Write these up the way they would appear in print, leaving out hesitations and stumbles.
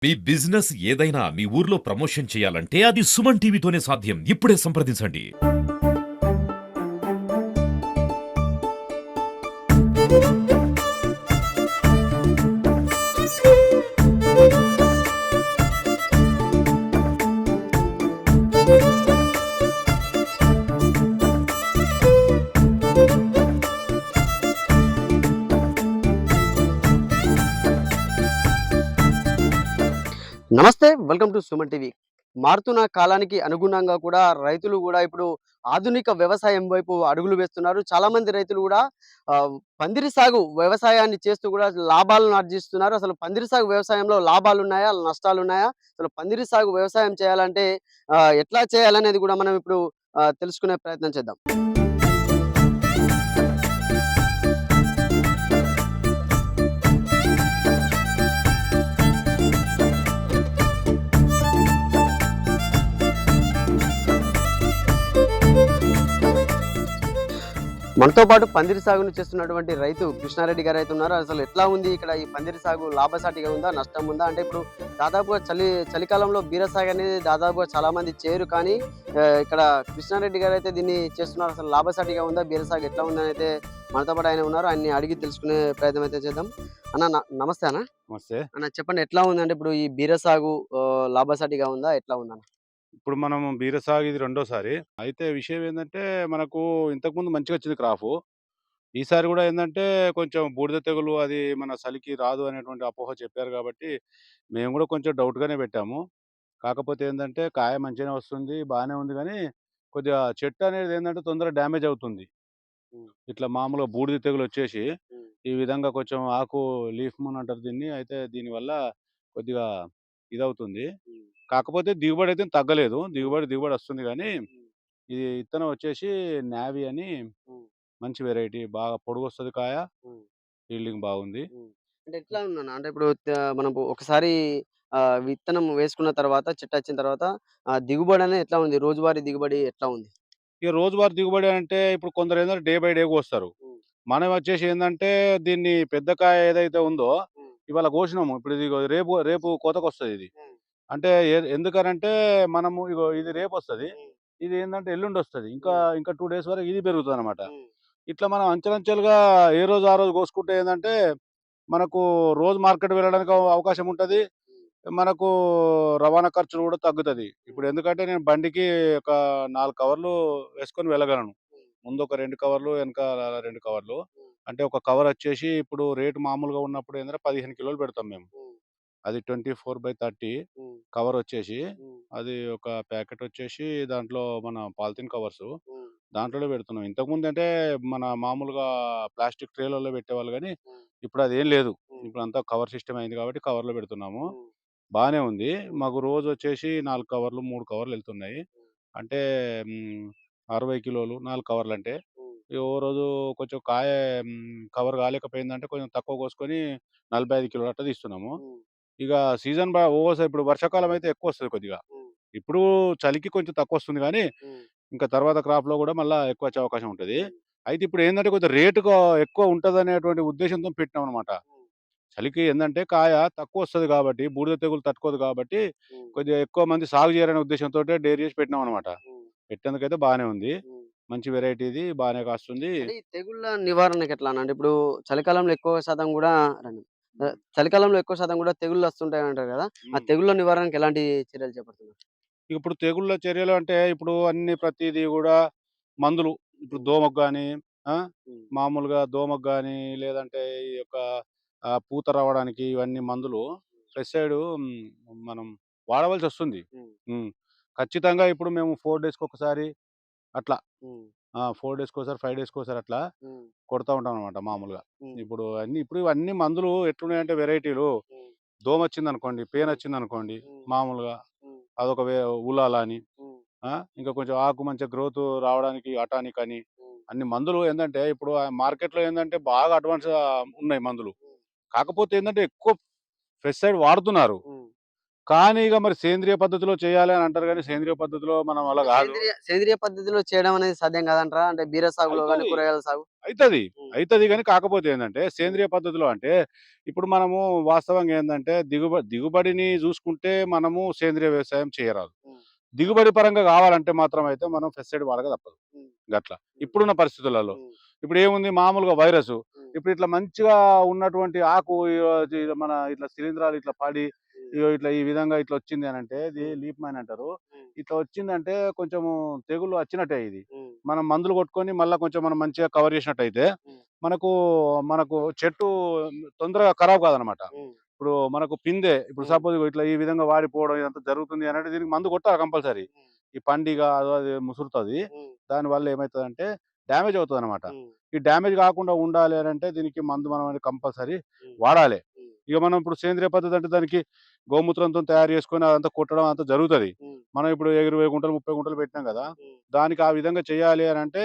మీ business ఏదైనా మీ ఊర్లో promotion చేయాలంటే అది సుమన్ టీవీతోనే సాధ్యం. ఇప్పుడే సంప్రదించండి. నమస్తే. Welcome to Suman TV. మారుతున్న కాలానికి అనుగుణంగా కూడా రైతులు గూడా ఇప్పుడు ఆధునిక వ్యవసాయం వైపు అడుగులు వేస్తున్నారు. చాలామంది రైతులు గూడా పందిరి సాగు వ్యవసాయాన్ని చేస్తూ గూడా లాభాలను ఆర్జిస్తున్నారు. అసలు పందిరి సాగు వ్యవసాయంలో లాభాలున్నాయా? నష్టాలున్నాయా? అసలు పందిరి సాగు వ్యవసాయం చేయాలంటే ఎట్లా చేయాలనేది గూడా మనం ఇప్పుడు తెలుసుకునే ప్రయత్నం చేద్దాం. మనతో పాటు పందిరి సాగును చేస్తున్నటువంటి రైతు కృష్ణారెడ్డి గారైతే ఉన్నారు. అసలు ఎట్లా ఉంది ఇక్కడ ఈ పందిరి సాగు? లాభసాటిగా ఉందా? నష్టం ఉందా? అంటే ఇప్పుడు దాదాపుగా చలికాలంలో బీర సాగు అనేది దాదాపుగా చాలా మంది చేయరు. కానీ ఇక్కడ కృష్ణారెడ్డి గారైతే దీన్ని చేస్తున్నారు. అసలు లాభసాటిగా ఉందా? బీర సాగు ఎట్లా ఉందని అయితే మనతో పాటు ఆయన ఉన్నారు. ఆయన్ని అడిగి తెలుసుకునే ప్రయత్నం అయితే చేద్దాం. అన్న నమస్తే అన్న. నమస్తే. అన్న చెప్పండి, ఎట్లా ఉందంటే ఇప్పుడు ఈ బీర సాగు లాభసాటిగా ఉందా? ఎట్లా ఉందన్న? ఇప్పుడు మనం బీర సాగు ఇది రెండోసారి. అయితే విషయం ఏందంటే, మనకు ఇంతకుముందు మంచిగొచ్చింది క్రాపు. ఈసారి గూడా ఏందంటే, కొంచెం బూడిద తెగులు అది మన చలికి రాదు అనేటువంటి అపోహ చెప్పారు గాబట్టి, మేము గూడా కొంచెం డౌట్‌గానే పెట్టాము. కాకపోతే ఏందంటే, కాయ మంచిగానే వస్తుంది, బానే ఉంది గానీ, కొద్దిగా చెట్టు అనేది ఏందంటే, తొందరగా డ్యామేజ్ అవుతుంది. హ్మ్. ఇట్లా మామూలుగా బూడిద తెగులొచ్చేసి, హ్మ్. ఈ విధంగా కొంచెం ఆకు లీఫ్ మోన్ అంటారు దీన్ని. అయితే దీనివల్ల కొద్దిగా ఇదవుతుంది. హ్మ్. కాకపోతే దిగుబడయితే తగ్గలేదు. దిగుబడొస్తుంది గానీ, హ్మ్. ఇది ఇత్తనం వచ్చేసి నావీ అని హ్మ్. మంచి వెరైటీ. బాగా పొడుగొస్తది కాయ. హ్మ్. ఈల్డింగ్ బాగుంది. హ్మ్. అంటే ఎట్లా ఉందన్న? అంటే ఇప్పుడు మనము ఒకసారి విత్తనం వేసుకున్న తర్వాత చెట్టొచ్చిన తర్వాత దిగుబడనేది ఎట్లా ఉంది? రోజువారీ దిగుబడి ఎట్లా ఉంది? ఇక రోజువారీ దిగుబడి అంటే ఇప్పుడు కొందరేందంటే డే బై డే కోస్తారు. హ్మ్. మనం వచ్చేసి ఏందంటే దీన్ని పెద్ద కాయ ఏదైతే ఉందో హ్మ్. ఇవాళ కోసినాము. ఇప్పుడు ఇది ఇగో రేపు రేపు కోతకొస్తదిది. హ్మ్. అంటే ఎందుకనంటే మనము ఇగో ఇది రేపొస్తది. హ్మ్. ఇది ఏందంటే ఎల్లుండొస్తది. హ్మ్. ఇంకా 2 డేస్ వరకు ఇది పెరుగుతదనమాట. హ్మ్. ఇట్లా మనం అంచెలంచెలుగా ఏ రోజు ఆ రోజు కోసుకుంటే ఏందంటే మనకు రోజు మార్కెట్ వెళ్ళడానికి అవకాశం ఉంటది. హ్మ్. మనకు రవాణా ఖర్చులు గూడా తగ్గుతది. హ్మ్. ఇప్పుడు ఎందుకంటే నేను బండికి ఒక 4 కవర్లు వేసుకొని వెళ్ళగలను. హ్మ్. ముందొక 2 కవర్లు, వెనకాల 2 కవర్లు. హ్మ్. అంటే ఒక కవరొచ్చేసి ఇప్పుడు రేటు మామూలుగా ఉన్నప్పుడు ఏందంటే 15 కిలోలు పెడతాం మేము. హ్మ్. అది 24/30 హ్మ్. కవరొచ్చేసి, హ్మ్. అది ఒక ప్యాకెటొచ్చేసి దాంట్లో మన పాలిథీన్ కవర్సు. హ్మ్. దాంట్లోనే పెడుతున్నాం. ఇంతకుముందంటే మన మామూలుగా ప్లాస్టిక్ ట్రేలలో పెట్టేవాళ్ళు గానీ, హ్మ్. ఇప్పుడదేం లేదు. హ్మ్. ఇప్పుడంతా కవర్ సిస్టమ్ అయింది కాబట్టి కవర్‌లో పెడుతున్నాము. హ్మ్. బానే ఉంది. హ్మ్. మాకు రోజొచ్చేసి 4 కవర్లు, 3 కవర్లెళ్తున్నాయి. హ్మ్. అంటే హ్మ్, 60 కిలోలు 4 కవర్లంటే. హ్మ్. ఇగ ఓ రోజు కొంచెం కాయ కవర్ కాలేకపోయిందంటే కొంచెం తక్కువ కోసుకొని 45 కిలోలు అట్లా తీస్తున్నాము. హ్మ్. ఇక సీజన్ ఇప్పుడు వర్షాకాలం అయితే ఎక్కువొస్తది కొద్దిగా. హ్మ్. ఇప్పుడు చలికి కొంచెం తక్కువొస్తుంది గానీ, హ్మ్. ఇంకా తర్వాత క్రాప్‌లో గూడా మళ్ళా ఎక్కువొచ్చే అవకాశం ఉంటది. హ్మ్. అయితే ఇప్పుడేందంటే కొద్దిగా రేటుగా ఎక్కువ ఉంటదనేటువంటి ఉద్దేశంతో పెట్టినామనమాట. హ్మ్. చలికి ఏందంటే కాయ తక్కువొస్తది గాబట్టి, బూడిద తెగులు తట్టుకోదు గాబట్టి, హ్మ్. కొద్దిగా ఎక్కువ మంది సాగు జేయాలనే ఉద్దేశంతోటే డేర్ జేసి పెట్టినామనమాట. హ్మ్. పెట్టేందుకైతే బానే ఉంది. హ్మ్. మంచి వెరైటీ ఇది. బానే కాస్తుంది. అంటే ఈ తెగుళ్ళ నివారణకి ఎట్లా అన్న? అంటే ఇప్పుడు చలికాలంలో ఎక్కువ శాతం గూడా హ్మ్. చలికాలంలో ఎక్కువ శాతం గూడా తెగుళ్ళొస్తుంటాయంటారు గదా! ఆ హ్మ్. తెగుళ్ళ నివారణకి ఎలాంటి చర్యలు చేపడుతున్నారు? ఇప్పుడు తెగుళ్ళ చర్యలు అంటే, ఇప్పుడు అన్ని ప్రతీది గూడా మందులు. ఇప్పుడు హ్మ్. దోమకు గానీ, ఆ! హ్మ్. మామూలుగా దోమకు గానీ, లేదంటే ఈ యొక్క పూత రావడానికి ఇవన్నీ మందులు పెస్టిసైడు మనం వాడవలసొస్తుంది. హ్మ్. హ్మ్. ఖచ్చితంగా ఇప్పుడు మేము 4 డేస్‌కొకసారి అట్లా హ్మ్. 4 డేస్‌కోసారి, 5 డేస్‌కోసారి అట్లా హ్మ్. కొడతా ఉంటామనమాట మామూలుగా. హ్మ్. ఇప్పుడు ఇవన్నీ మందులు ఎట్లున్నాయంటే వెరైటీలు హ్మ్. దోమొచ్చిందనుకోండి, హ్మ్. పేనొచ్చిందనుకోండి హ్మ్. మామూలుగా హ్మ్. అదొక ఉలాలా అని, హ్మ్. ఇంకా కొంచెం ఆకు మంచిగా గ్రోత్ రావడానికి అటానిక్ అని, హ్మ్. అన్ని మందులు ఏందంటే ఇప్పుడు మార్కెట్‌లో ఏందంటే బాగా అడ్వాన్స్‌గా ఉన్నాయి మందులు. హ్మ్. కాకపోతే ఏందంటే ఎక్కువ పెస్టిసైడ్ వాడుతున్నారు. హ్మ్. కానీ ఇగ మరి సేంద్రియ పద్ధతిలో చేయాలి అని అంటారు గానీ, సేంద్రియ పద్ధతిలో మనం అలా అంటే గాదు. సేంద్రియ పద్ధతిలో చేయడం అనేది సాధ్యం కాదంటారా? అంటే బీర సాగులో గాని, అయితది. కూరగాయల సాగు? అయితది. హ్మ్. అయితది గానీ కాకపోతే ఏందంటే, సేంద్రియ పద్ధతిలో అంటే, ఇప్పుడు మనము వాస్తవంగా ఏందంటే, దిగుబడిని జూసుకుంటే మనము సేంద్రియ వ్యవసాయం చేయరాదు. హ్మ్. దిగుబడి పరంగా గావాలంటే మాత్రం అయితే మనం పెస్టిసైడ్ వాడక తప్పదు. హ్మ్. గట్ల. హ్మ్. ఇప్పుడున్న పరిస్థితులలో. హ్మ్. ఇప్పుడేముంది మామూలుగా వైరసు. హ్మ్. ఇప్పుడు ఇట్లా మంచిగా ఉన్నటువంటి ఆకు మన ఇట్లా శిలీంధ్రాలు ఇట్లా పడి, హ్మ్. ఇగో ఇట్లా ఈ విధంగా ఇట్లా వచ్చింది అనంటే, ఇది హ్మ్. లీఫ్ మైన్ అంటారు. హ్మ్. ఇట్లా వచ్చిందంటే కొంచెము తెగులు వచ్చినట్టే ఇది. హ్మ్. మనం మందులు కొట్టుకొని మళ్ళా కొంచెం మనం మంచిగా కవర్ చేసినట్టయితే, హ్మ్. మనకు మనకు చెట్టు తొందరగా ఖరాబ్ కాదనమాట. హ్మ్. ఇప్పుడు మనకు పిందె ఇప్పుడు హ్మ్. సపోజ్ ఇట్లా ఈ విధంగా వాడిపోవడం ఇదంతా జరుగుతుంది అనంటే దీనికి మందు కొట్టాలి కంపల్సరీ. హ్మ్. ఈ పండిగ అదో అది ముసురుతది. హ్మ్. దానివల్ల ఏమైతదంటే డ్యామేజ్ అవుతదనమాట. హ్మ్. ఈ డ్యామేజ్ కాకుండా ఉండాలి అనంటే దీనికి మందు మనం అనేది కంపల్సరీ హ్మ్. వాడాలి. హ్మ్. ఇక మనం ఇప్పుడు సేంద్రియ పద్ధతి అంటే దానికి గోమూత్రంతో తయారు చేసుకొని అదంతా కొట్టడం అంతా జరుగుతది. హ్మ్. మనం ఇప్పుడు 20 గుంటలు, 30 గుంటలు పెట్టినాం గదా! హ్మ్. దానికి ఆ విధంగా చేయాలి అనంటే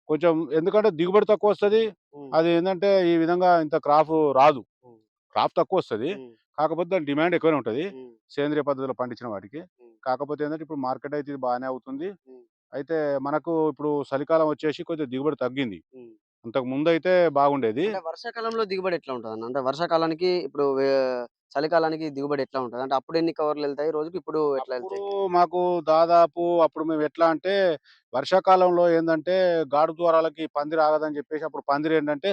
కొంచెం ఎందుకంటే దిగుబడి తక్కువొస్తది. హ్మ్. అది ఏందంటే ఈ విధంగా ఇంత క్రాపు రాదు. హ్మ్. క్రాప్ తక్కువొస్తది. హ్మ్. కాకపోతే దాని డిమాండ్ ఎక్కువనే ఉంటది. హ్మ్. సేంద్రియ పద్ధతిలో పండించిన వాటికి. హ్మ్. కాకపోతే ఏందంటే ఇప్పుడు మార్కెట్ అయితే ఇది బానే అవుతుంది. హ్మ్. అయితే మనకు ఇప్పుడు చలికాలం వచ్చేసి కొద్దిగా దిగుబడి తగ్గింది. హ్మ్. అంతకు ముందయితే బాగుండేది. అంటే వర్షాకాలంలో దిగుబడి ఎట్లా ఉంటదన్న? అంటే వర్షాకాలానికి ఇప్పుడు చలికాలానికి దిగుబడి ఎట్లా ఉంటది? అంటే అప్పుడు ఎన్ని కవర్‌లెళ్తాయి రోజుకి? ఇప్పుడు ఎట్లా అప్పుడు ఎళ్తాయి? మాకు దాదాపు అప్పుడు మేము ఎట్లా అంటే వర్షాకాలంలో ఏందంటే గాడు ద్వారాలకి పందిరి ఆగదని చెప్పేసి అప్పుడు పందిరేంటంటే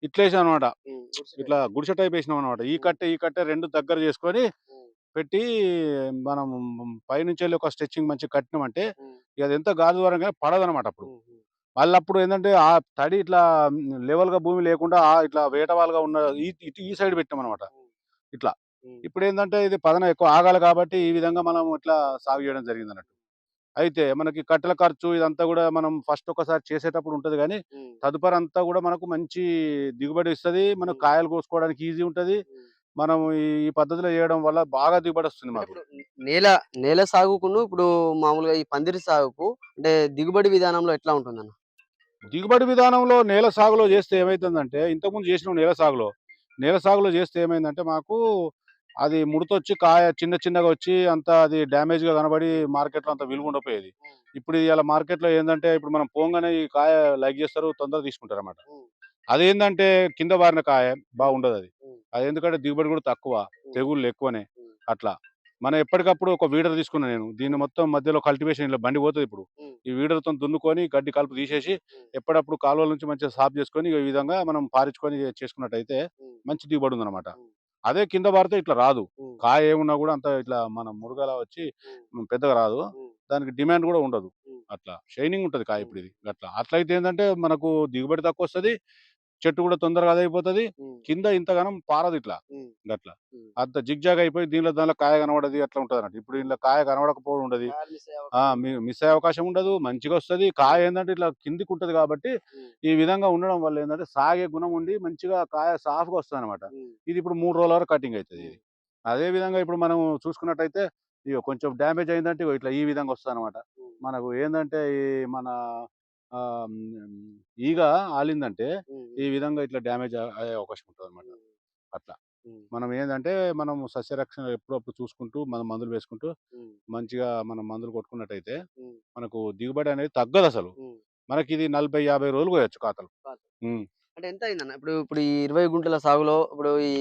ఇట్లేసామనమాట. హ్మ్. గుడిసె ఇట్లా టైప్. గుడిసె టైప్ ఏసినామనమాట. హ్మ్. ఈ కట్టె 2 దగ్గర చేసుకొని హ్మ్. పెట్టి మనం పైనుంచెళ్ళి ఒక స్ట్రెచింగ్ మంచిగా కట్టినామంటే హ్మ్. ఇక అదెంత గాలి ద్వారంగానే పడదనమాట అప్పుడు. హ్మ్. హ్మ్. మళ్ళప్పుడు ఏందంటే ఆ తడి ఇట్లా లెవెల్‌గా భూమి లేకుండా ఇట్లా వేటవాలుగా ఉన్న ఇటు ఈ సైడ్ పెట్టామనమాట. హ్మ్. ఇట్లా. హ్మ్. ఇప్పుడేందంటే ఇది పదన ఎక్కువ ఆగాలి కాబట్టి ఈ విధంగా మనం ఇట్లా సాగు చేయడం జరిగిందన్నట్టు. అయితే మనకి కట్టెల ఖర్చు ఇదంతా గూడా మనం ఫస్ట్ ఒకసారి చేసేటప్పుడు ఉంటది గానీ, హ్మ్. తదుపరంతా గూడా మనకు మంచి దిగుబడి ఇస్తది. మనకు హ్మ్. కాయలు కోసుకోవడానికి ఈజీ ఉంటది. హ్మ్. మనం ఈ పద్ధతిలో చేయడం వల్ల బాగా దిగుబడొస్తుంది అంటే మాకు. ఇప్పుడు నేల నేల సాగుకును ఇప్పుడు మామూలుగా ఈ పందిరి సాగుకు అంటే దిగుబడి విధానంలో ఎట్లా ఉంటుందన్న? దిగుబడి విధానంలో నేల సాగులో జేస్తే ఏమైతుందంటే, ఇంతకుముందు జేసినాం నేల సాగులో. నేల సాగులో జేస్తే ఏమైందంటే మాకు అది ముడతొచ్చి కాయ చిన్న చిన్నగా వచ్చి అంతా అది డ్యామేజ్‌గా కనబడి మార్కెట్‌లో అంత విలువ ఉండకపోయేది. హ్మ్. ఇప్పుడు ఇయాల మార్కెట్‌లో ఏందంటే, ఇప్పుడు మనం పోంగానే ఈ కాయ లైక్ జేస్తారు, తొందరగా తీసుకుంటారన్నమాట. హ్మ్. అదేందంటే కింద బారిన కాయ హ్మ్. బాగుండదది. హ్మ్. అదెందుకంటే దిగుబడి గూడా తక్కువ. హ్మ్. తెగుళ్ళెక్కువనే. హ్మ్. అట్లా. మనం ఎప్పటికప్పుడు ఒక వీడర్ తీసుకున్నా నేను. దీన్ని హ్మ్. మొత్తం మధ్యలో కల్టివేషన్ ఇలా బండి పోతదిప్పుడు. హ్మ్. ఈ వీడర్‌తోని దున్నుకొని గడ్డి కలుపు తీసేసి హ్మ్. ఎప్పుడప్పుడు కాలువల నుంచి మంచిగా సాఫ్ చేసుకొని ఈ విధంగా మనం పారించుకొని చేసుకున్నట్టయితే హ్మ్. మంచి దిగుబడుందనమాట. హ్మ్. అదే కింద పారితే ఇట్లా రాదు. హ్మ్. కాయ ఏమున్నా గూడా అంత ఇట్లా మన మురుగలా వచ్చి హ్మ్. పెద్దగా రాదు. హ్మ్. దానికి డిమాండ్ గూడా ఉండదు. హ్మ్. అట్లా. షైనింగ్ ఉంటది కాయ హ్మ్. ఇప్పుడిది. గట్లా. అట్లయితే ఏందంటే మనకు దిగుబడి తక్కువొస్తది. చెట్టు గూడా తొందరగా అదయిపోతది. హ్మ్. కింద ఇంతగనం పారదిట్లా. హ్మ్. గట్ల. హ్మ్. అంత జిగ్‌జాగ్ అయిపోయి దీనిలో దానిలో కాయ కనపడది అట్లా ఉంటదన్నట్టు. ఇప్పుడు హ్మ్. ఇందులో కాయ కనపడకపోవడం ఉండది. కాయలు మిస్ అయ్యే అవకాశం ఉంటది. మిస్ అయ్యే అవకాశం ఉండదు. మంచిగొస్తది. హ్మ్. కాయ ఏందంటే ఇట్లా కిందికుంటది కాబట్టి, హ్మ్. ఈ విధంగా ఉండడం వల్ల ఏందంటే సాగే గుణం ఉండి మంచిగా కాయ సాఫ్‌గా వస్తదనమాట. హ్మ్. ఇది ఇప్పుడు 3 రోజుల వరకు కటింగ్ అయితది హ్మ్. ఇది. అదే విధంగా ఇప్పుడు మనం చూసుకున్నట్టయితే ఇగో కొంచెం డ్యామేజ్ అయిందంటే ఇగో ఇట్లా ఈ విధంగా వస్తదనమాట. హ్మ్. మనకు ఏందంటే ఈ మన ఈగ ఆలిందంటే హ్మ్. ఈ హ్మ్. విధంగా ఇట్లా డ్యామేజ్ అయ్యే అవకాశం ఉంటదనమాట. హ్మ్. అట్లా. హ్మ్. మనం ఏందంటే, మనం సస్యరక్షణ ఎప్పుడప్పుడు చూసుకుంటూ, మనం మందులు వేసుకుంటూ, హ్మ్. మంచిగా మనం మందులు కొట్టుకున్నట్టయితే, హ్మ్. మనకు దిగుబడి అనేది తగ్గదసలు. హ్మ్. మనకిది 40, 50 రోజులు కోయొచ్చు కాతలు. కాదు. హ్మ్. అంటే ఎంత అయిందన్న? ఇప్పుడు ఇప్పుడు ఈ 20 గుంటల సాగులో ఇప్పుడు ఈ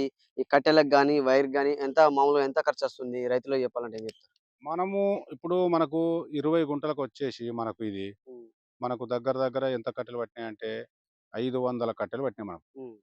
కట్టెలకు గాని, వైర్‌కి గాని ఎంత మామూలుగా ఎంత ఖర్చొస్తుంది? రైతులకు చెప్పాలంటే ఏం చెప్తారు? మనము ఇప్పుడు మనకు 20 గుంటలకొచ్చేసి మనకు ఇది, హ్మ్. మనకు దగ్గర దగ్గర ఎంత కట్టెలు పట్టినాయంటే, 500 కట్టెలు పట్టినాయి హ్మ్.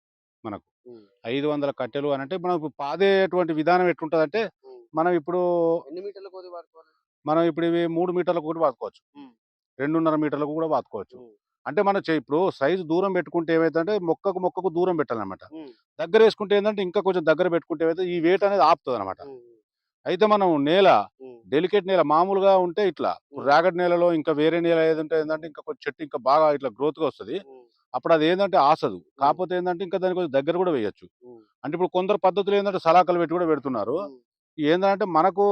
మనకు. హ్మ్. 500 కట్టెలు అనంటే, మనకు పాదేటువంటి విధానం ఎట్లుంటదంటే, హ్మ్. మనం ఇప్పుడు, ఎన్ని మీటర్ల కొద్దీ వాడుకోవాలి? మనం ఇప్పుడు ఇవి 3 మీటర్లకు కూడా పాతుకోవచ్చు. హ్మ్. 2.5 మీటర్లకు కూడా పాతుకోవచ్చు. హ్మ్. అంటే మన ఇప్పుడు సైజ్ దూరం పెట్టుకుంటే ఏమైతదంటే మొక్కకు దూరం పెట్టాలనమాట. హ్మ్. దగ్గరేసుకుంటే ఏందంటే ఇంకా కొంచెం దగ్గర పెట్టుకుంటే ఏమైతది ఈ వెయిట్ అనేది ఆపుతదనమాట. హ్మ్. హ్మ్. అయితే మనం నేల హ్మ్. డెలికేట్ నేల మామూలుగా ఉంటే ఇట్లా. ఇప్పుడు హ్మ్. రేగడి నేలలో ఇంకా వేరే నేల ఏదుంటే ఏందంటే ఇంకా కొంచెం చెట్టు ఇంకా బాగా ఇట్లా గ్రోత్‌గా వస్తది. హ్మ్. అప్పుడు అదేందంటే ఆసదు. హ్మ్. కాపోతే ఏందంటే ఇంకా దాన్ని కొంచెం దగ్గర గూడా వేయొచ్చు. హ్మ్. అంటే ఇప్పుడు కొందరు పద్ధతులు ఏందంటే సలాకలు పెట్టి గూడా పెడుతున్నారు. హ్మ్. ఏందంటే మనకు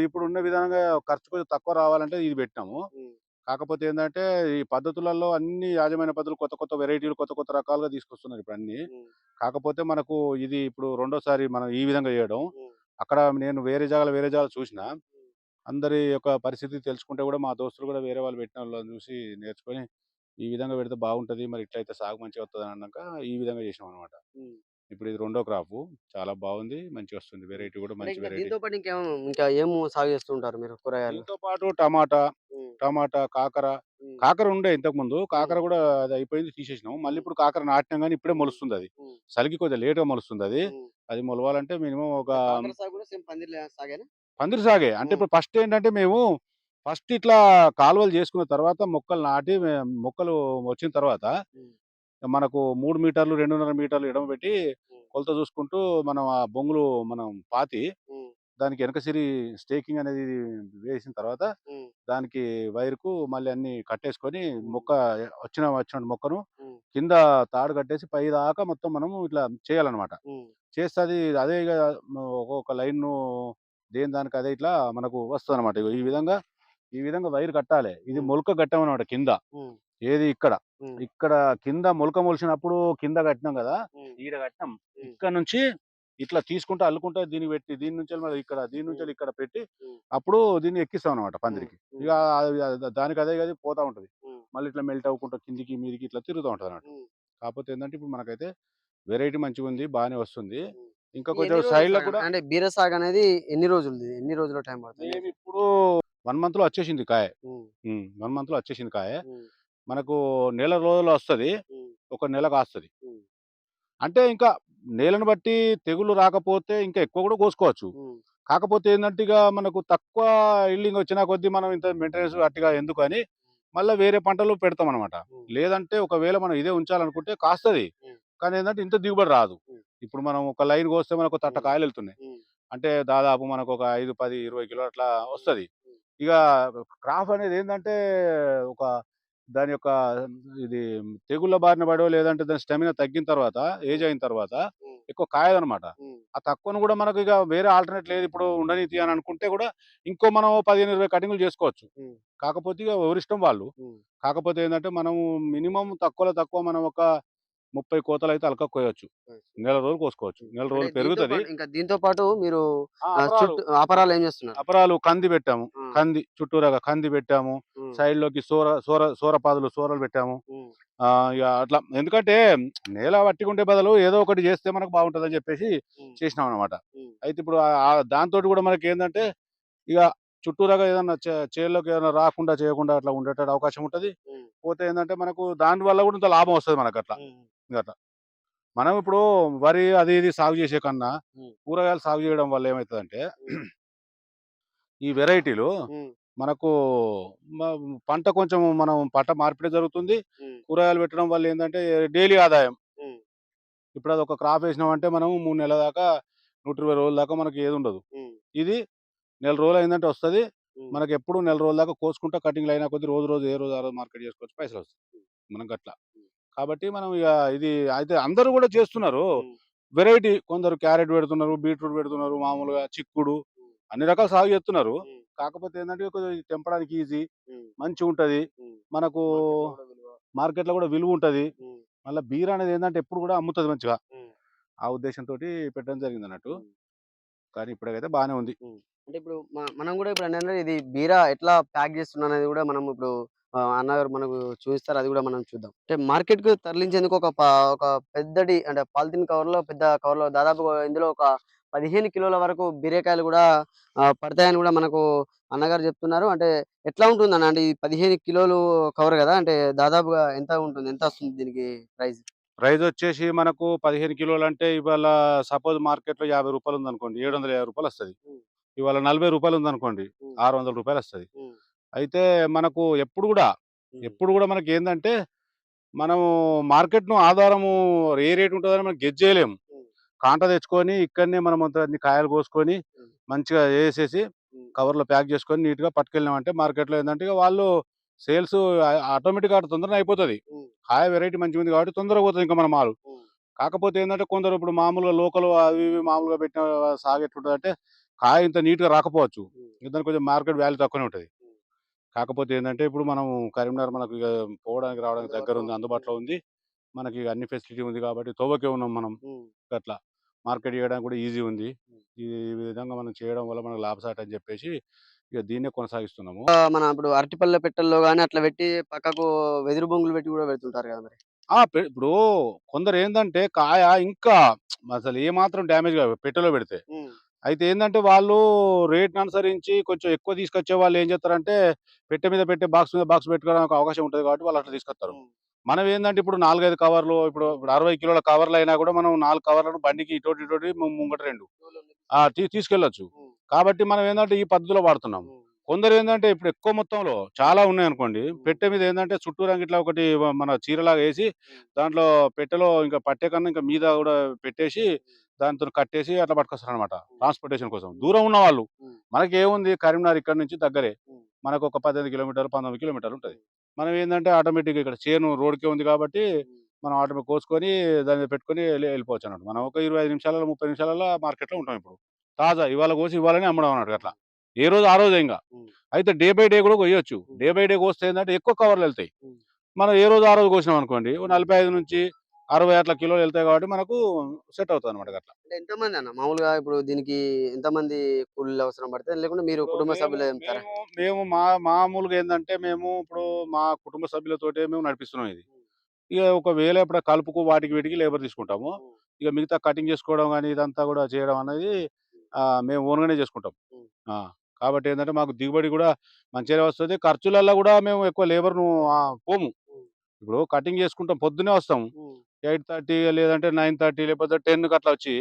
ఇప్పుడున్న విధంగా ఖర్చు కొంచెం తక్కువ రావాలంటే ఇది పెట్టినాము. హ్మ్. కాకపోతే ఏందంటే, ఈ పద్ధతులలో అన్ని యాజమాన్య పద్ధతులు కొత్త కొత్త వెరైటీలు కొత్త కొత్త రకాలుగా తీసుకొస్తున్నారు ఇప్పుడన్నీ. హ్మ్. కాకపోతే మనకు ఇది ఇప్పుడు రెండోసారి మనం ఈ విధంగా చేయడం. హ్మ్. అక్కడ నేను వేరే జాగాలో చూసినా. అందరి యొక్క పరిస్థితి తెలుసుకుంటే గూడా మా దోస్తులు గూడా వేరే వాళ్ళు పెట్టినోళ్ళని చూసి నేర్చుకొని, ఈ విధంగా పెడితే బాగుంటది. మరి ఇట్లయితే సాగు మంచిగా వస్తదని అన్నాక ఈ విధంగా చేసినామనమాట. హ్మ్. ఇప్పుడు ఇది రెండో క్రాపు. చాలా బాగుంది. మంచిగొస్తుంది. హ్మ్. వెరైటీ కూడా అంటే మంచి ఇంకా వెరైటీ. దీంతో పాటు ఇంకా ఏం సాగు చేస్తూ ఉంటారు మీరు కూరగాయలు? దీంతో పాటు టమాటా, హ్మ్. కాకర. హ్మ్. కాకర ఉండే ఇంతకుముందు. హ్మ్. కాకర గూడా అది అయిపోయింది తీసేసినాం. మళ్ళీ హ్మ్. ఇప్పుడు కాకర నాటినాం గానీ ఇప్పుడే హ్మ్. మొలుస్తుందది. హ్మ్. చలికి కొద్దిగా లేట్‌గా మొలుస్తుందది. హ్మ్. అది మొలవాలంటే మినిమమ్ ఒక అంటే కాకర సాగు కూడా సేమ్ పందిర్ల సాగేనా? పందిరి సాగే. అంటే హ్మ్. ఇప్పుడు ఫస్ట్ ఏంటంటే మేము ఫస్ట్ ఇట్లా కాలువలు చేసుకున్న తర్వాత మొక్కలు నాటి మొక్కలు వచ్చిన తర్వాత హ్మ్. మనకు 3 మీటర్లు, 2.5 మీటర్లు ఎడమ పెట్టి హ్మ్. కొలత చూసుకుంటూ మనం ఆ బొంగులు మనం పాతి హ్మ్. దానికి ఎనక సిరి స్టేకింగ్ అనేది వేసిన తర్వాత హ్మ్. దానికి వైర్‌కు మళ్ళీ అన్నీ కట్టేసుకొని హ్మ్. మొక్క వచ్చిన మొక్కను హ్మ్. కింద తాడు కట్టేసి పైదాకా మొత్తం మనము ఇట్లా చేయాలన్నమాట. హ్మ్. చేస్తే అది అదే ఇగ ఒక్కొక్క లైను దేని దానికి అదే ఇట్లా మనకు వస్తదన్నమాట. ఇగో ఈ విధంగా వైర్ కట్టాలే. ఇది హ్మ్. మొలక కట్టామన్నమాట కింద. హ్మ్. ఏది ఇక్కడ. హ్మ్. ఇక్కడ కింద మొలక మొలిచినప్పుడు కింద కట్టినాం గదా! హ్మ్. ఈడ కట్టినాం. హ్మ్. ఇక్కడ నుంచి ఇట్లా తీసుకుంటా అల్లుకుంటా దీనికి పెట్టి దీని నుంచెల్లి మరి ఇక్కడ దీని హ్మ్. నుంచెల్లి ఇక్కడ పెట్టి హ్మ్. అప్పుడు దీన్ని ఎక్కిస్తామన్నమాట హ్మ్. పందిరికి. ఇగ హ్మ్. దానికి అదే గది పోతా ఉంటది. హ్మ్. మళ్ళీ ఇట్లా మెల్ట్ అవ్వుకుంటా కిందికి, మీదికి ఇట్లా తిరుగుతా ఉంటదన్నమాట. హ్మ్. కాపోతే ఏందంటే ఇప్పుడు మనకైతే వెరైటీ మంచిగుంది. బానే వస్తుంది. హ్మ్. ఇంకా ఈ కొంచెం ఎన్ని రోజుల సైడ్‌లో సాగ కూడా అంటే బీర సాగనేది ఎన్ని రోజులది? ఎన్ని రోజుల టైం పడుతుంది? మేమిప్పుడు 1 మంత్‌లో వచ్చేసింది కాయ. హ్మ్. 1 మంత్‌లో వచ్చేసింది కాయ. హ్మ్. మనకు నెల రోజుల్లో వస్తది. హ్మ్. ఒక నెల కాస్తది. హ్మ్. అంటే ఇంకా నేలను బట్టి తెగులు రాకపోతే ఇంకా ఎక్కువ గూడా కోసుకోవచ్చు. హ్మ్. కాకపోతే ఏందంటే ఇగ మనకు తక్కువ ఈల్డింగ్ వచ్చిన కొద్దీ మనం ఇంత మెయింటెనెన్స్ గట్టిగా ఎందుకని మళ్ళా వేరే పంటలు పెడతామనమాట. హ్మ్. లేదంటే ఒకవేళ మనం ఇదే ఉంచాలనుకుంటే కాస్తది. హ్మ్. కానీ ఏందంటే ఇంత దిగుబడి రాదు. హ్మ్. ఇప్పుడు మనం ఒక లైన్ కోస్తే మనకు తట్ట హ్మ్. కాయలెళ్తున్నాయి. హ్మ్. అంటే దాదాపు మనకొక 5, 10, 20 కిలోలు అట్లా హ్మ్. వస్తది. హ్మ్. ఇగ క్రాప్ అనేదేందంటే ఒక దాని యొక్క ఇది తెగుళ్ళ బారిన పడో లేదంటే దాని స్టామినా తగ్గిన తర్వాత ఏజ్ హ్మ్. అయిన తర్వాత హ్మ్. ఎక్కువ కాయదనమాట. హ్మ్. ఆ తక్కువను గూడా మనకు ఇగ వేరే ఆల్టర్‌నేట్ లేదు ఇప్పుడు ఉండనీతి అని అనుకుంటే గూడా ఇంకో మనం 15, 20 కటింగులు జేసుకోవచ్చు. హ్మ్. కాకపోతే ఇగ ఎవరిష్టం వాళ్ళు. హ్మ్. కాకపోతే ఏందంటే మనము మినిమమ్ తక్కువలో తక్కువ మనం ఒక 30 కోతలైతే అలకా కోయొచ్చు. ఓకే. నెల రోజులు కోసుకోవచ్చు. హ్మ్. నెల అంటే రోజులు దీంతో పెరుగుతది. పాటు ఇంకా దీంతో పాటు మీరు అపరాలు. చుట్టూ అపరాలు ఏం చేస్తున్నారు? అపరాలు కంది పెట్టాము. ఆ! కంది చుట్టూరాగా కంది పెట్టాము. హ్మ్. సైడ్‌లోకి సోరపాదులు సోరలు పెట్టాము. హ్మ్. ఇగ అట్లా ఎందుకంటే నేల వట్టిగుండే బదులు ఏదో ఒకటి జేస్తే మనకు బాగుంటదని జెప్పేసి హ్మ్. చేసినామనమాట. హ్మ్. అయితే ఇప్పుడు దాంతోటి గూడా మనకేందంటే ఇగ చుట్టూరాగా ఏదన్నా చేల్లోకి ఏదైనా రాకుండా చేయకుండా అట్లా ఉండేటట్టు అవకాశం ఉంటది. హ్మ్. పోతే ఏందంటే మనకు దాని వల్ల గూడా ఇంత లాభం వస్తది మనకట్లా. హ్మ్. ఇంగట్లా. మనం ఇప్పుడు వరి అది ఇది సాగు చేసే కన్నా హ్మ్. కూరగాయలు సాగు చేయడం వల్ల ఏమైతదంటే హ్మ్. ఈ వెరైటీలు హ్మ్. మనకు మ పంట కొంచెం మనం పంట మార్పిడి జరుగుతుంది. హ్మ్. కూరగాయలు పెట్టడం వల్ల ఏందంటే డైలీ ఆదాయం. హ్మ్. ఇప్పుడు అదొక క్రాప్ ఏసినామంటే మనం 3 నెలల దాకా 120 రోజుల దాకా మనకి ఏదుండదు. హ్మ్. ఇది నెల రోజులయిందంటే వస్తది. హ్మ్. మనకెప్పుడు నెల రోజుల దాకా కోసుకుంటా కటింగ్‌లయిన కొద్దీ రోజు రోజు ఏ రోజు ఆ రోజు మార్కెట్ చేసుకోవచ్చు. పైసలొస్తాయి. మనం గట్ల. హ్మ్. కాబట్టి మనం ఇగ ఇది అయితే అందరూ గూడా చేస్తున్నారు. హ్మ్. వెరైటీ కొందరు క్యారెట్ పెడుతున్నారు, బీట్రూట్ పెడుతున్నారు, మామూలుగా చిక్కుడు హ్మ్. అన్ని రకాల సాగు చేస్తున్నారు. హ్మ్. కాకపోతే ఏందంటే కొద్దిగా ఇది తెంపడానికి ఈజీ. హ్మ్. మంచిగుంటది. హ్మ్. మనకు మార్కెట్‌లో గూడా విలువ. మార్కెట్‌లో గూడా విలువుంటది. హ్మ్. మళ్ళా బీర అనేది ఏందంటే ఎప్పుడు గూడా అమ్ముతది మంచిగా. హ్మ్. ఆ ఉద్దేశంతోటి పెట్టడం జరిగిందన్నట్టు. హ్మ్. కానీ ఇప్పటికైతే బానే ఉంది. హ్మ్. అంటే ఇప్పుడు మనం గూడా ఇప్పుడేంటంటే ఇది బీరా ఎట్లా ప్యాక్ చేస్తున్నారనేది గూడా మనం ఇప్పుడు అన్నగారు మనకు చూయిస్తారు. అది గూడా మనం చూద్దాం. అంటే మార్కెట్‌కి తరలించేందుకు ఒక పెద్దటి అంటే పాలిథీన్ కవర్‌లో పెద్ద కవర్‌లో దాదాపు ఇందులో ఒక 15 కిలోల వరకు బీరకాయలు గూడా పడతాయని గూడా మనకు అన్నగారు జెప్తున్నారు. అంటే ఎట్లా ఉంటుందన్న? అంటే ఈ 15 కిలోలు కవర్ గదా! అంటే దాదాపుగా ఎంత ఉంటుంది? ఎంత వస్తుంది దీనికి ప్రైస్? ప్రైజొచ్చేసి మనకు 15 కిలోలంటే ఇవాళ సపోజ్ మార్కెట్‌లో రూ. 50 ఉందనుకోండి. రూ. హ్మ్. 750 ఒస్తది. హ్మ్. ఇవాళ రూ. 40 ఉందనుకోండి. రూ. హ్మ్. 600 ఒస్తది. హ్మ్. అయితే మనకు హ్మ్. ఎప్పుడు గూడా మనకేందంటే మనము మార్కెట్‌ను ఆధారము ఏ రేట్ ఉంటదని మనం గెస్ జేయలేము. హ్మ్. కాంట తెచ్చుకొని ఇక్కడనే మనం అన్ని కాయలు కోసుకొని హ్మ్. మంచిగా ఏసేసి హ్మ్. కవర్‌లో ప్యాక్ చేసుకొని నీట్‌గా పట్టుకెళ్ళినామంటే మార్కెట్‌లో ఏందంటే ఇగ వాళ్ళు సేల్స్ ఆటోమేటిక్‌గా అటు తొందరనే అయిపోతది. హ్మ్. కాయ వెరైటీ మంచిగుంది కాబట్టి తొందరగా పోతది ఇంకా మన మాలు. హ్మ్. కాకపోతే ఏందంటే కొందరు ఇప్పుడు మామూలుగా లోకల్ అవి ఇవి మామూలుగా పెట్టిన సాగు ఎట్లుంటదంటే కాయ ఇంత నీట్‌గా రాకపోవచ్చు. హ్మ్. దానికి కొంచెం మార్కెట్ వాల్యూ తక్కువనే ఉంటది. హ్మ్. కాకపోతే ఏందంటే ఇప్పుడు మనం కరీంనగర్ మనకు ఇగ పోవడానికి రావడానికి అందుబాటులో దగ్గరుంది. ఉంది. హ్మ్. అందుబాటులో ఉంది. మనకి అన్ని ఫెసిలిటీ ఉంది కాబట్టి తోవకే ఉన్నాం మనం. హ్మ్. అట్లా. మార్కెట్ చేయడానికి కూడా ఈజీ ఉంది. ఈ విధంగా మనం చేయడం వల్ల మనకు లాభసాటి అని చెప్పేసి ఇక దీన్నే కొనసాగిస్తున్నాము. మన ఇప్పుడు అరటిపళ్ళ పెట్టెల్లో గాని అట్లా పెట్టి పక్కకు వెదురు బొంగులు పెట్టి కూడా పెడుతుంటారు కదా మరి. ఇప్పుడు కొందరేందంటే కాయ ఇంకా అసలు ఏమాత్రం డ్యామేజ్ కాదు పెట్టెలో పెడితే. అయితే ఏందంటే వాళ్ళు రేట్‌ని అనుసరించి కొంచెం ఎక్కువ తీసుకొచ్చే వాళ్ళు ఏం చేస్తారంటే, పెట్టె మీద పెట్టె, బాక్స్ మీద బాక్స్ పెట్టుకోవడానికి అవకాశం ఉంటది కాబట్టి వాళ్ళు అట్లా తీసుకొస్తారు. మనం ఏందంటే ఇప్పుడు 4, 5 కవర్లు ఇప్పుడు 60 కిలోల కవర్లయినా కూడా మనం 4 కవర్లను బండికి ఇటోటి, ఇటోటి ముంగట 2 తీసుకెళ్ళొచ్చు. కాబట్టి మనం ఏందంటే ఈ పద్ధతిలో వాడుతున్నాం. కొందరేందంటే ఇప్పుడు ఎక్కువ మొత్తంలో చాలా ఉన్నాయనుకోండి, పెట్టె మీద ఏందంటే చుట్టూరా ఇట్లా ఒకటి మన చీరలాగా ఏసి, దాంట్లో పెట్టెలో ఇంకా పట్టే కన్నా ఇంకా మీద గూడా పెట్టేసి, దానితోని కట్టేసి అట్లా పట్టుకొస్తారనమాట ట్రాన్స్‌పోర్టేషన్ కోసం. దూరం ఉన్నవాళ్ళు. మనకేముంది కరీంనగర్ ఇక్కడి నుంచి దగ్గరే. మనకొక 18 కిలోమీటర్లు, 19 కిలోమీటర్లు ఉంటది. మనం ఏందంటే ఆటోమేటిక్‌గా ఇక్కడ చేను రోడ్డుకే ఉంది కాబట్టి, మనం ఆటోమేటిక్ కోసుకొని దాని మీద పెట్టుకొని వెళ్ళిపోవచ్చన్నట్టు. మనం ఒక 25 నిమిషాలలో, 30 నిమిషాలలో మార్కెట్‌లో ఉంటాం ఇప్పుడు. తాజా ఇవాళ కోసి ఇవాళనే అమ్మడం అన్నట్టు అట్లా. ఏ రోజు ఆ రోజే ఇంగ. అయితే డే బై డే కూడా కొయ్యొచ్చు. డే బై డే కోస్తే ఏందంటే ఎక్కువ కవర్‌లెళ్తాయి. మనం ఏ రోజు ఆ రోజు కోసినామనుకోండి, ఓ 45-60 అట్లా కిలోలెళ్తాయి కాబట్టి మనకు సెట్ అవుతదన్నమాట గట్లా. అంటే ఎంతమంది అన్న మామూలుగా ఇప్పుడు దీనికి ఎంతమంది కూలీలు అవసరం పడతది? లేకుంటే మీరు ఇప్పుడు కుటుంబ మేము సభ్యులే తెంపుతారా? మేము మేము మామూలుగా ఏందంటే మేము ఇప్పుడు మా కుటుంబ సభ్యులతోటే మేము నడిపిస్తున్నాం ఇది. ఇక ఒకవేళ ఇప్పుడు కలుపుకు వాటికి వీటికి లేబర్ తీసుకుంటాము. ఇక మిగతా కటింగ్ చేసుకోవడం గాని, ఇదంతా గూడా చేయడం అనేది మేము ఓన్‌గానే చేసుకుంటాం. ఆ! కాబట్టి ఏందంటే మాకు దిగుబడి గూడా మంచిగానే వస్తది. ఖర్చులల్ల గూడా మేము ఎక్కువ లేబర్‌ను పోము. ఇప్పుడు కటింగ్ చేసుకుంటాం పొద్దున్నే వస్తాము. 8:30 లేదంటే 9:30 లేకపోతే 10కి అట్లా వచ్చి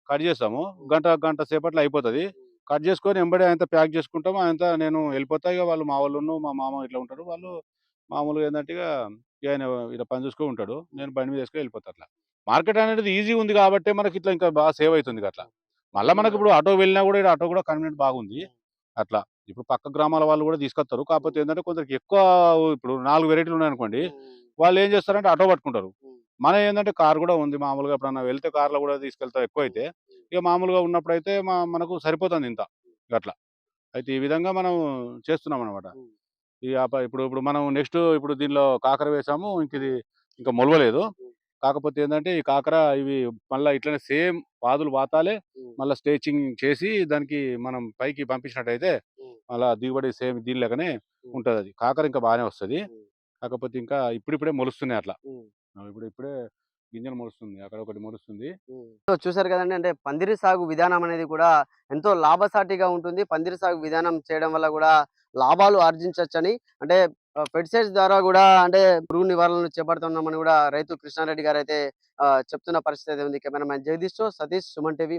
కట్ చేస్తాము. గంట, గంట సేపట్లో అయిపోతది. కట్ చేసుకొని ఎంబడే అయంతా ప్యాక్ చేసుకుంటాము. అయంతా నేను వెళ్ళిపోతా. ఇగ వాళ్ళు మా వోళ్ళును, మా మామ ఇట్లా ఉంటారు. వాళ్ళు మామూలుగా ఏందంటే ఇగ ఆయన ఈడ పని చూసుకొని ఉంటాడు. నేను బండి మీద ఏసుకొని వెళ్ళిపోతా అట్లా. మార్కెట్ అనేది ఈజీగా ఉంది కాబట్టే మనకి ఇట్లా ఇంకా బాగా సేవ్ అయితుంది అట్లా. మళ్ళా మనకిప్పుడు ఆటో వెళ్ళినా గూడా ఈడ ఆటో గూడా కన్వీనియంట్ బాగుంది. అట్లా. ఇప్పుడు పక్క గ్రామాల వాళ్ళు గూడా తీసుకొస్తారు. కాకపోతే ఏందంటే కొందరికి ఎక్కువ ఇప్పుడు 4 వెరైటీలు ఉన్నాయనుకోండి. వాళ్ళేం చేస్తారంటే ఆటో పట్టుకుంటారు. మనయేందంటే కార్ గూడా ఉంది. మామూలుగా ఎప్పుడన్నా వెళ్తే కార్‌లో గూడా తీసుకెళ్తాం ఎక్కువైతే. ఇక మామూలుగా ఉన్నప్పుడైతే మనకు సరిపోతుంది ఇంత. గట్లా. అయితే ఈ విధంగా మనం చేస్తున్నామనమాట. ఈ ఇప్పుడు ఇప్పుడు మనం నెక్స్ట్ ఇప్పుడు దీనిలో కాకర వేసాము. ఇంకా మొలవలేదు. కాకపోతే ఏందంటే ఈ కాకర ఇవి మళ్ళా ఇట్లనే సేమ్ పాదులు పాతాలే. మళ్ళా స్టేచింగ్ చేసి దానికి మనం పైకి పంపించినట్టయితే మళ్ళా దిగుబడి సేమ్ దీని లెక్కనే ఉంటదది. కాకర ఇంకా బానే వస్తది. కాకపోతే ఇంకా ఇప్పుడిప్పుడే మొలుస్తున్నాయి అట్లా. ఇప్పుడిప్పుడే గింజలు మొలుస్తుంది. అక్కడ ఒకటి మొలుస్తుంది. సో చూసారు కదండీ. అంటే పందిరి సాగు విధానం అనేది కూడా ఎంతో లాభసాటిగా ఉంటుంది. పందిరి సాగు విధానం చేయడం వల్ల గూడా లాభాలు ఆర్జించొచ్చని అంటే పెస్టిసైడ్స్ ద్వారా గూడా అంటే పురుగు నివారణలు చేపడుతున్నామని గూడా రైతు కృష్ణారెడ్డి గారైతే చెప్తున్న పరిస్థితి అయితే ఉంది. కెమెరా‌మెన్ జగదీష్‌తో సతీష్, సుమన్ టీవీ.